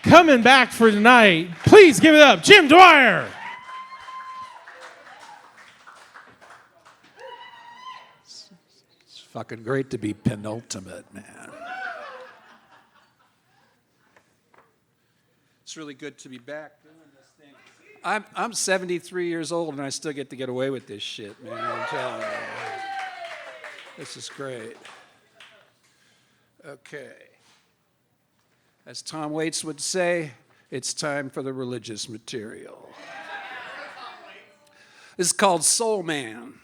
coming back for tonight. Please give it up, Jim Dwyer. It's fucking great to be penultimate, man. It's really good to be back doing this thing. I'm 73 years old and I still get to get away with this shit, man. I'm telling you. This is great. Okay. As Tom Waits would say, it's time for the religious material. This is called Soul Man.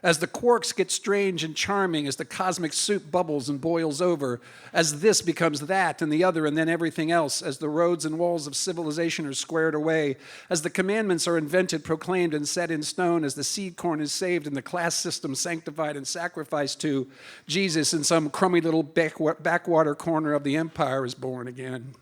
As the quarks get strange and charming, as the cosmic soup bubbles and boils over, as this becomes that and the other and then everything else, as the roads and walls of civilization are squared away, as the commandments are invented, proclaimed, and set in stone, as the seed corn is saved and the class system sanctified and sacrificed to, Jesus in some crummy little backwater corner of the empire is born again.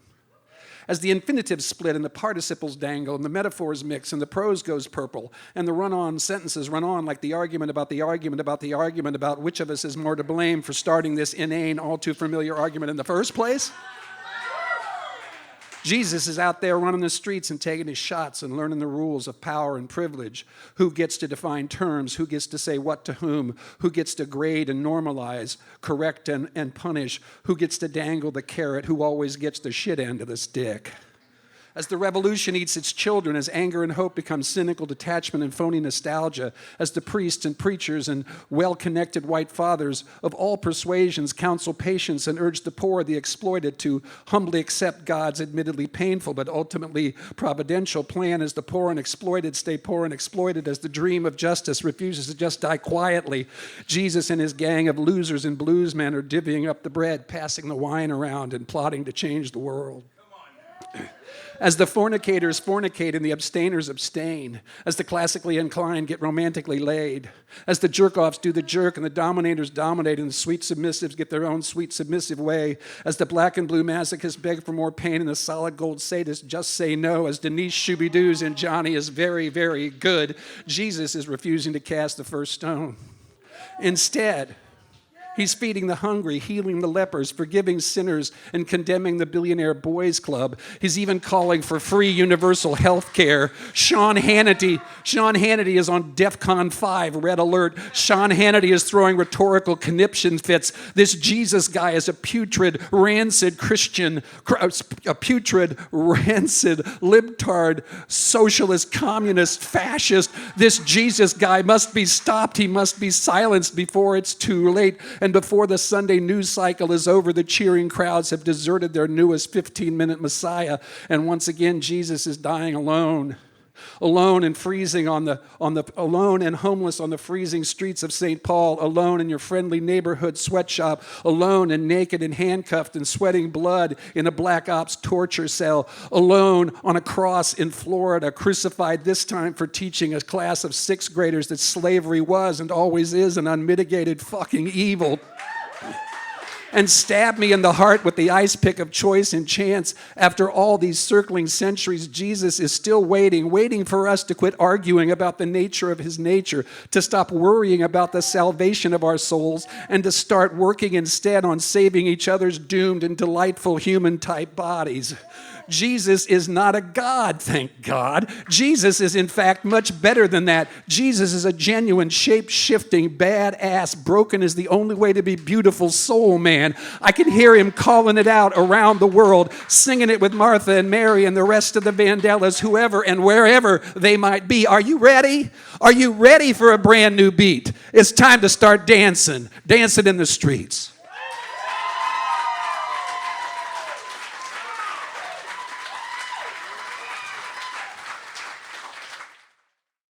As the infinitives split and the participles dangle and the metaphors mix and the prose goes purple and the run-on sentences run on like the argument about the argument about the argument about which of us is more to blame for starting this inane, all too familiar argument in the first place. Jesus is out there running the streets and taking his shots and learning the rules of power and privilege. Who gets to define terms? Who gets to say what to whom? Who gets to grade and normalize, correct and punish? Who gets to dangle the carrot? Who always gets the shit end of the stick? As the revolution eats its children, as anger and hope become cynical detachment and phony nostalgia, as the priests and preachers and well-connected white fathers of all persuasions counsel patience and urge the poor, the exploited, to humbly accept God's admittedly painful but ultimately providential plan, as the poor and exploited stay poor and exploited, as the dream of justice refuses to just die quietly, Jesus and his gang of losers and bluesmen are divvying up the bread, passing the wine around, and plotting to change the world. As the fornicators fornicate and the abstainers abstain, as the classically inclined get romantically laid, as the jerk-offs do the jerk and the dominators dominate and the sweet submissives get their own sweet submissive way, as the black and blue masochists beg for more pain and the solid gold sadists just say no, as Denise Shooby-Doos and Johnny is very, very good, Jesus is refusing to cast the first stone. Instead, he's feeding the hungry, healing the lepers, forgiving sinners, and condemning the billionaire boys club. He's even calling for free universal health care. Sean Hannity is on DEFCON 5, red alert. Sean Hannity is throwing rhetorical conniption fits. This Jesus guy is a putrid, rancid Christian, a putrid, rancid, libtard, socialist, communist, fascist. This Jesus guy must be stopped. He must be silenced before it's too late. And before the Sunday news cycle is over, the cheering crowds have deserted their newest 15-minute Messiah. And once again, Jesus is dying alone. Alone and freezing alone and homeless on the freezing streets of St. Paul, alone in your friendly neighborhood sweatshop, alone and naked and handcuffed and sweating blood in a black ops torture cell, alone on a cross in Florida, crucified this time for teaching a class of sixth graders that slavery was and always is an unmitigated fucking evil. And stab me in the heart with the ice pick of choice and chance. After all these circling centuries, Jesus is still waiting for us to quit arguing about the nature of his nature, to stop worrying about the salvation of our souls, and to start working instead on saving each other's doomed and delightful human-type bodies. Jesus is not a god, thank God. Jesus is, in fact, much better than that. Jesus is a genuine, shape-shifting, badass, broken is the only way to be beautiful soul man. I can hear him calling it out around the world, singing it with Martha and Mary and the rest of the Vandellas, whoever and wherever they might be. Are you ready? Are you ready for a brand new beat? It's time to start dancing in the streets.